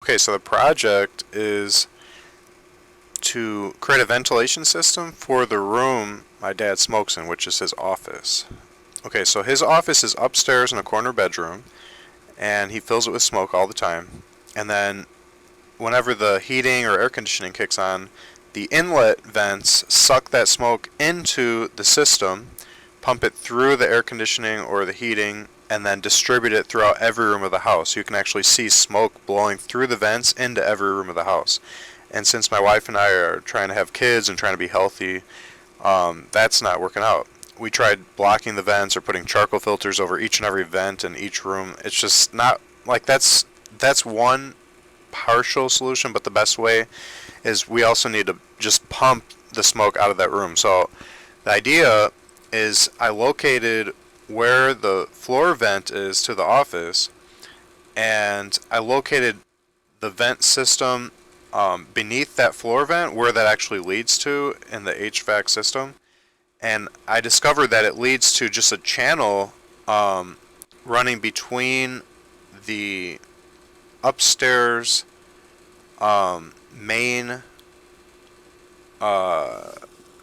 Okay, so the project is to create a ventilation system for the room my dad smokes in, which is his office. Okay, so his office is upstairs in a corner bedroom, and he fills it with smoke all the time. And then, whenever the heating or air conditioning kicks on, the inlet vents suck that smoke into the system, pump it through the air conditioning or the heating, and then distribute it throughout every room of the house. You can actually see smoke blowing through the vents into every room of the house. And since my wife and I are trying to have kids and trying to be healthy, that's not working out. We tried blocking the vents or putting charcoal filters over each and every vent in each room. It's just not like that's one partial solution, but the best way is we also need to just pump the smoke out of that room. So the idea is I located where the floor vent is to the office, and I located the vent system beneath that floor vent where that actually leads to in the HVAC system. And I discovered that it leads to just a channel running between the upstairs main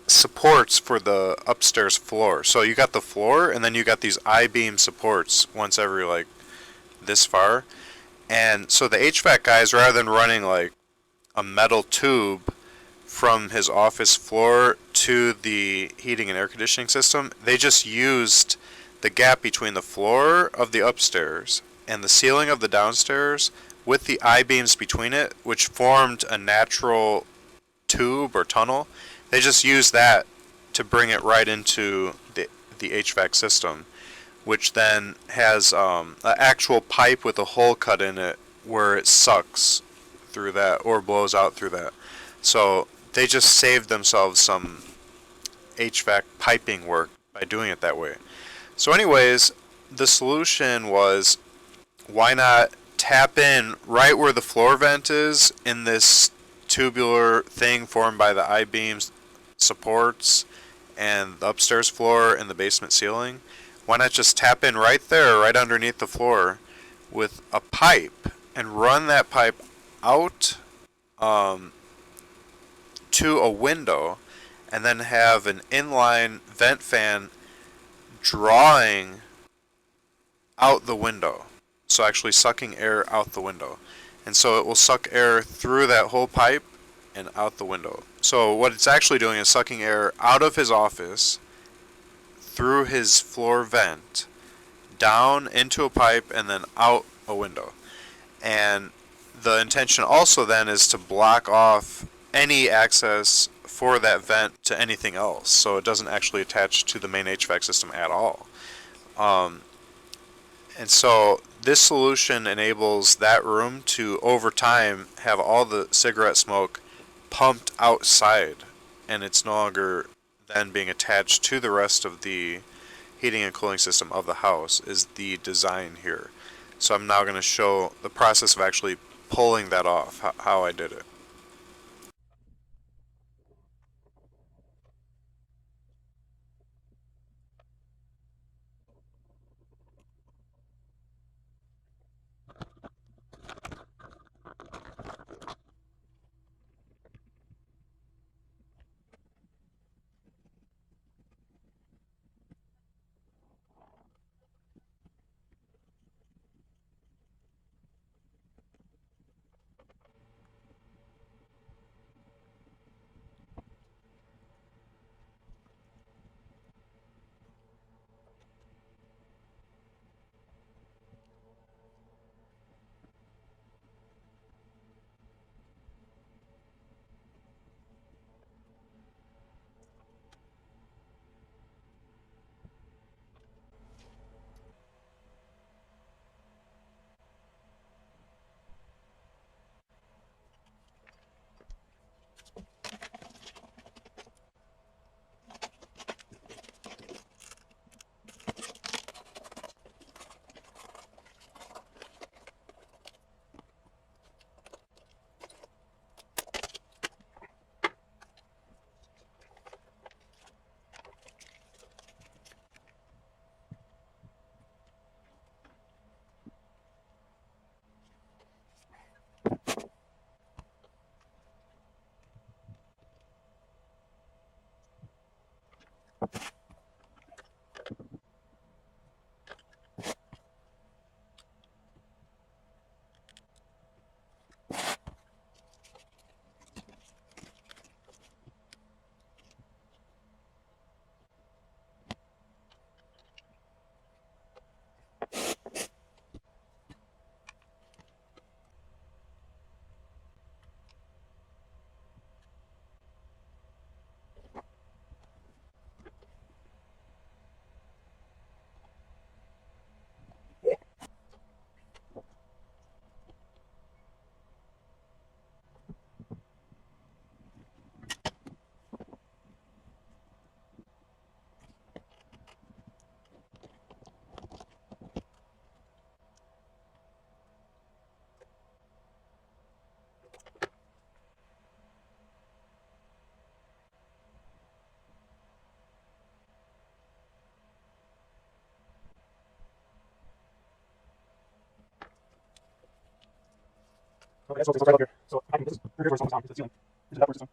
supports for the upstairs floor. So you got the floor, and then you got these I-beam supports once every like this far. And so the HVAC guys, rather than running like a metal tube from his office floor to the heating and air conditioning system, they just used the gap between the floor of the upstairs and the ceiling of the downstairs with the I-beams between it, which formed a natural tube or tunnel. They just used that to bring it right into the HVAC system, which then has an actual pipe with a hole cut in it where it sucks through that or blows out through that. So they just saved themselves some HVAC piping work by doing it that way. So, anyways, the solution was why not tap in right where the floor vent is in this tubular thing formed by the I beams supports and the upstairs floor and the basement ceiling? Why not just tap in right there, right underneath the floor, with a pipe and run that pipe out um, to a window, and then have an inline vent fan drawing out the window. So actually sucking air out the window. And so it will suck air through that whole pipe and out the window. So what it's actually doing is sucking air out of his office through his floor vent down into a pipe and then out a window. And the intention also then is to block off any access for that vent to anything else, so it doesn't actually attach to the main HVAC system at all. Um, and so this solution enables that room to, over time, have all the cigarette smoke pumped outside, and it's no longer then being attached to the rest of the heating and cooling system of the house, is the design here. So I'm now going to show the process of actually pulling that off, how I did it. Okay, so it's right up here. So I can, this is very horizontal down to the ceiling. Here's the ductwork system.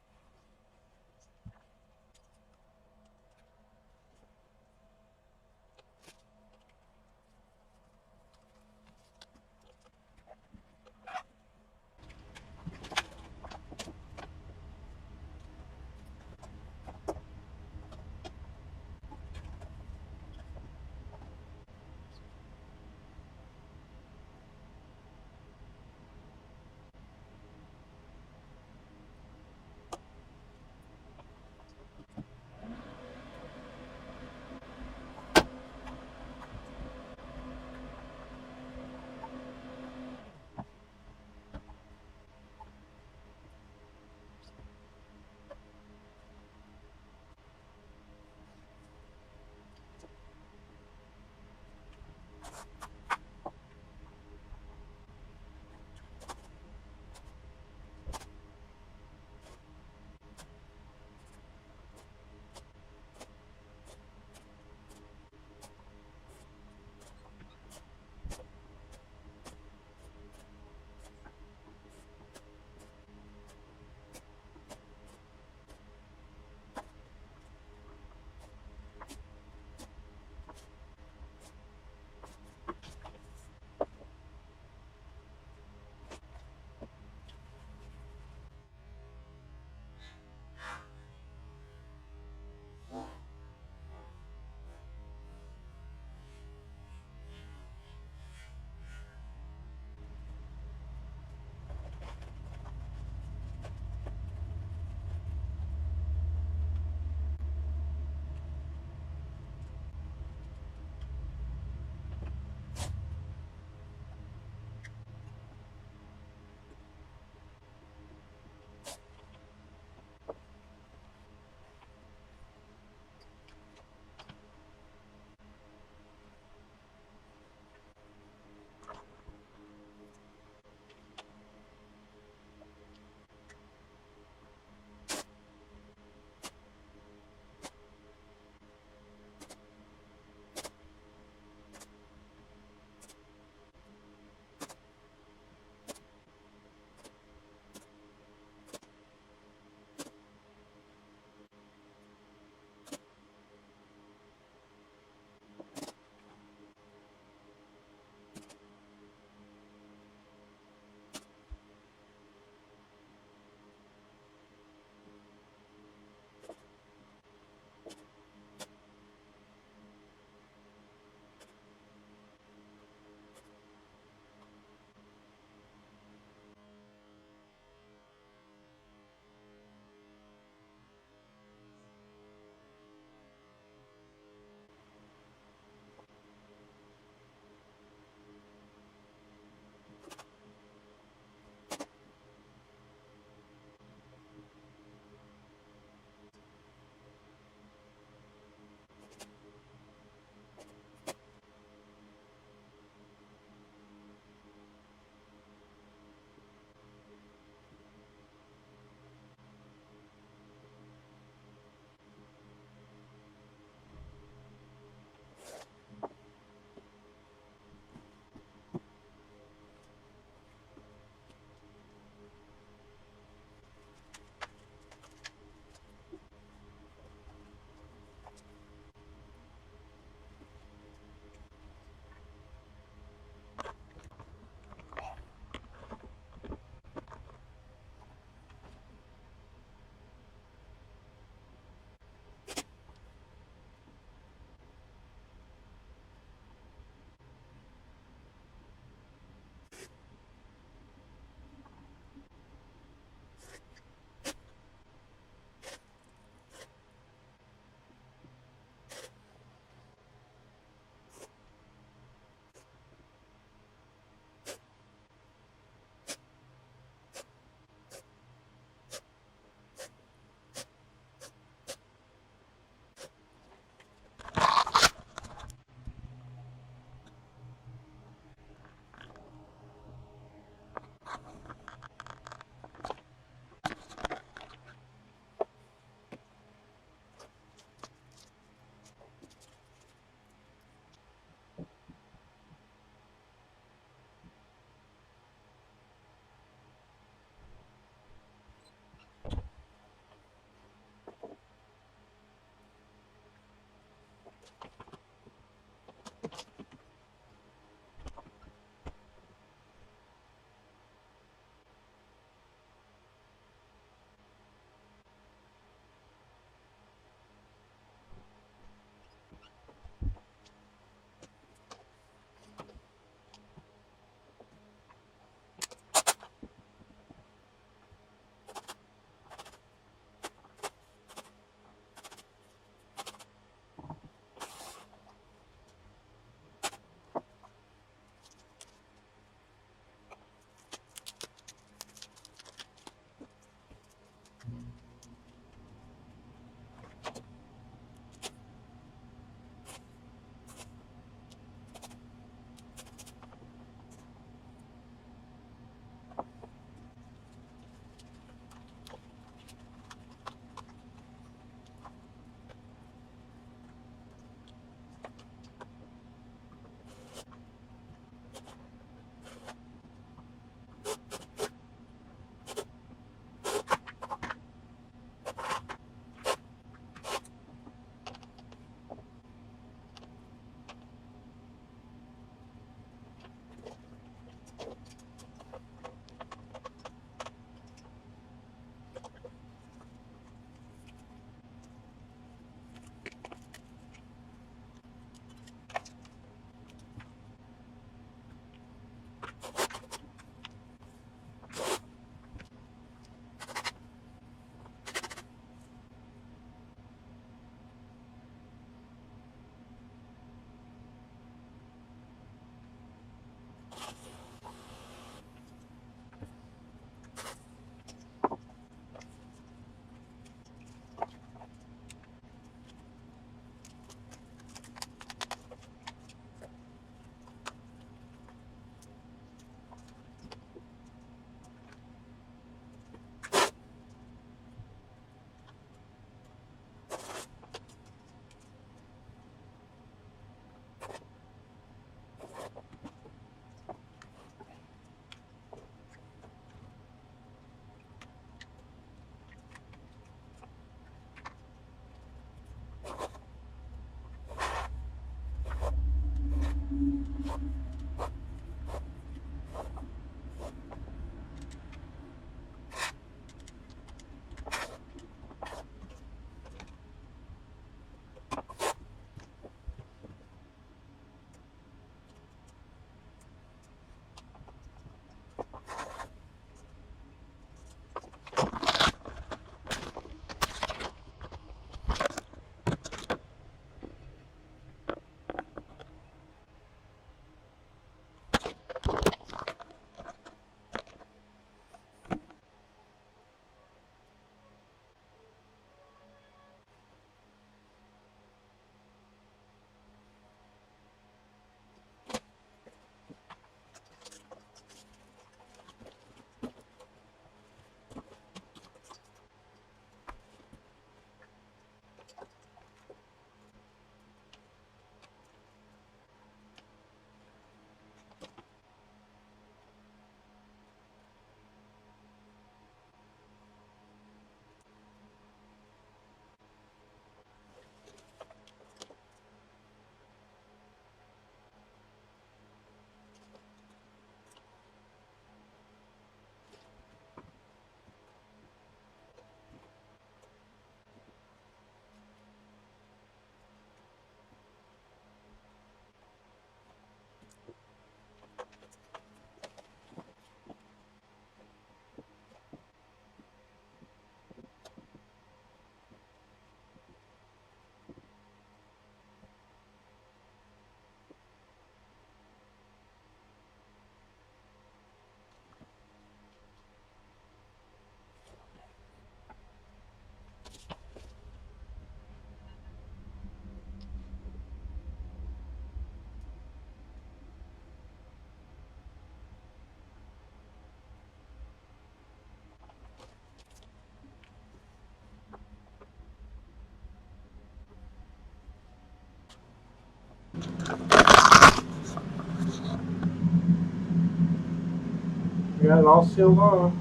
got it all sealed off.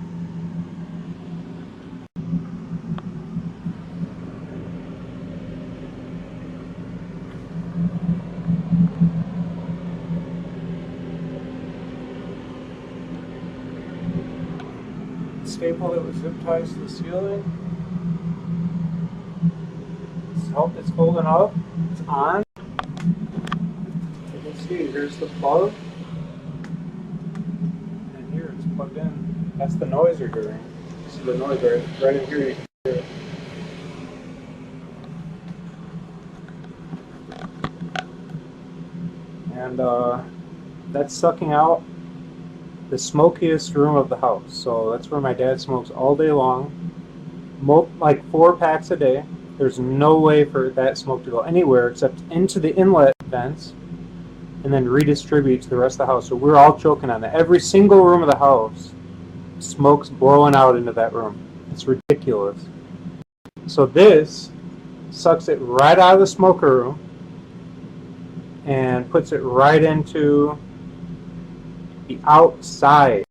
Staple it with zip ties to the ceiling. It's holding up. It's on. You can see here's the plug. And here it's plugged in. That's the noise you're hearing. You see the noise right in here. You can hear it. And that's sucking out the smokiest room of the house. So that's where my dad smokes all day long. Like 4 packs a day. There's no way for that smoke to go anywhere except into the inlet vents and then redistribute to the rest of the house. So we're all choking on that. Every single room of the house, smoke's blowing out into that room. It's ridiculous. So this sucks it right out of the smoker room and puts it right into the outside